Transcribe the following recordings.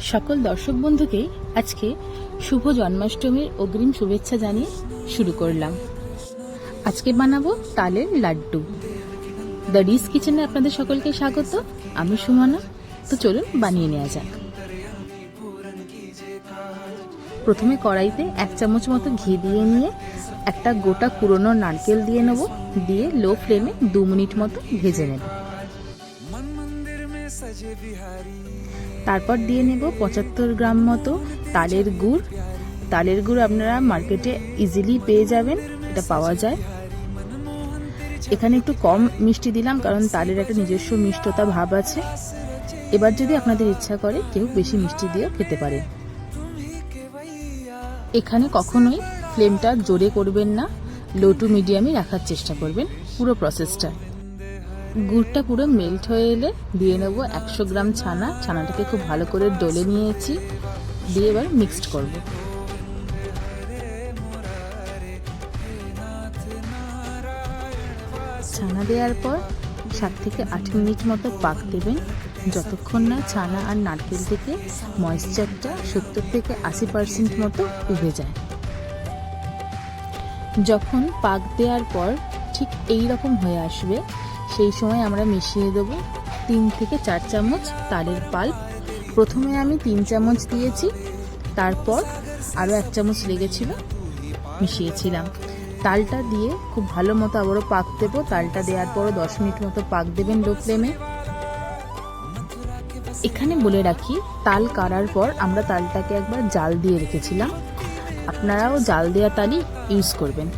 সকল দর্শক বন্ধুকেই আজকে শুভ জন্মাষ্টমীর অগ্রিম শুভেচ্ছা জানিয়ে শুরু করলাম। আজকে বানাবো তালের লাড্ডু। দ্য ডিস কিচেনে আপনাদের সকলকে স্বাগত। আমি সুমনা। তো চলুন বানিয়ে নেওয়া যাক। প্রথমে কড়াইতে 1 চামচ মতো ঘি দিয়ে নিয়ে একটা গোটা কুড়োনো নারকেল দিয়ে নেব, দিয়ে লো ফ্লেমে 2 মিনিট মতো ভেজে নেব। তারপর দিয়ে নেব 75 গ্রাম মতো তালের গুড়। তালের গুড় আপনারা মার্কেটে ইজিলি পেয়ে যাবেন, এটা পাওয়া যায়। এখানে একটু কম মিষ্টি দিলাম কারণ তালের একটা নিজস্ব মিষ্টতা ভাব আছে। এবার যদি আপনাদের ইচ্ছা করে কেউ বেশি মিষ্টি দিয়েও খেতে পারে। এখানে কখনোই ফ্লেমটা জোরে করবেন না, লো টু মিডিয়ামে রাখার চেষ্টা করবেন পুরো প্রসেসটা। গুড়টা পুরো মেল্ট হয়ে এলে দিয়ে নেব 100 গ্রাম ছানা। ছানাটাকে খুব ভালো করে ডলে নিয়েছি, দিয়ে এবার মিক্সড করব। ছানা দেওয়ার পর 7 থেকে 8 মিনিট মতো পাক দেবেন, যতক্ষণ না ছানা আর নারকেল থেকে ময়েশ্চারটা 70 থেকে 80% মতো উবে যায়। যখন পাক দেওয়ার পর ঠিক এই রকম হয়ে আসবে, সেই সময় আমরা মিশিয়ে দেবো 3 থেকে 4 চামচ তালের পাল্প। প্রথমে আমি 3 চামচ দিয়েছি, তারপর আরও 1 চামচ লেগেছিল, মিশিয়েছিলাম। তালটা দিয়ে খুব ভালো মতো আবারও পাক দেবো। তালটা দেওয়ার পরও 10 মিনিট মতো পাক দেবেন লো ফ্লেমে। এখানে বলে রাখি, তাল কাড়ার পর আমরা তালটাকে একবার জাল দিয়ে রেখেছিলাম, আপনারাও জাল দেওয়া তালই ইউজ করবেন।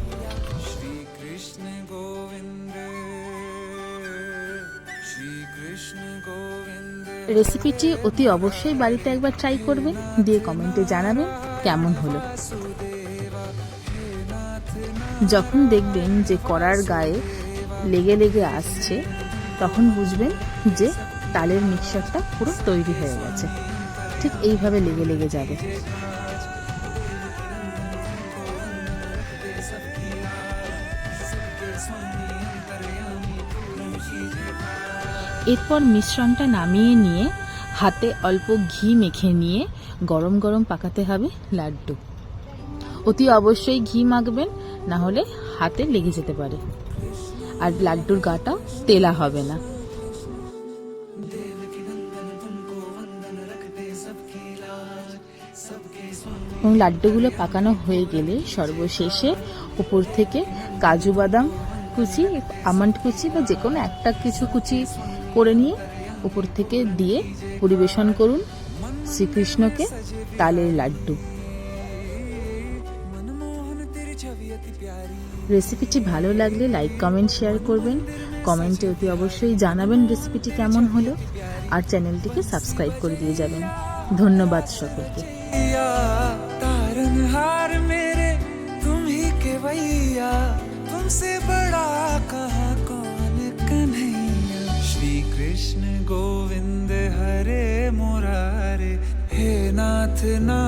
রেসিপিটি অতি অবশ্যই বাড়িতে একবার ট্রাই করবেন, দিয়ে কমেন্টে জানাবেন কেমন হলো। যখন দেখবেন যে কড়ার গায়ে লেগে লেগে আসছে, তখন বুঝবেন যে তালের মিক্সচারটা পুরো তৈরি হয়ে গেছে। ঠিক এইভাবে লেগে লেগে যাবে। এরপর মিশ্রণটা নামিয়ে নিয়ে হাতে অল্প ঘি মেখে নিয়ে গরম গরম পাকাতে হবে লাড্ডু। অতি অবশ্যই ঘি মাখবেন, না হলে হাতে লেগে যেতে পারে, আর লাড্ডুর গাটা তেলা হবে না। এবং লাড্ডুগুলো পাকানো হয়ে গেলে সর্বশেষে উপর থেকে কাজু বাদাম কুচি, আমন্ড কুচি বা যে কোনো একটা কিছু কুচি করে নিয়ে উপর থেকে দিয়ে পরিবেশন করুন শ্রীকৃষ্ণকে তালের লাড্ডু। রেসিপিটি ভালো লাগলে লাইক কমেন্ট শেয়ার করবেন। কমেন্টে অতি অবশ্যই জানাবেন রেসিপিটি কেমন হলো, আর চ্যানেলটিকে সাবস্ক্রাইব করে দিয়ে যাবেন। ধন্যবাদ সকলকে। तारनहार मेरे तुम ही के भैया, तुमसे बड़ा कहाँ कौन कन्हैया। श्री कृष्ण गोविंद हरे मुरारे, हे नाथ ना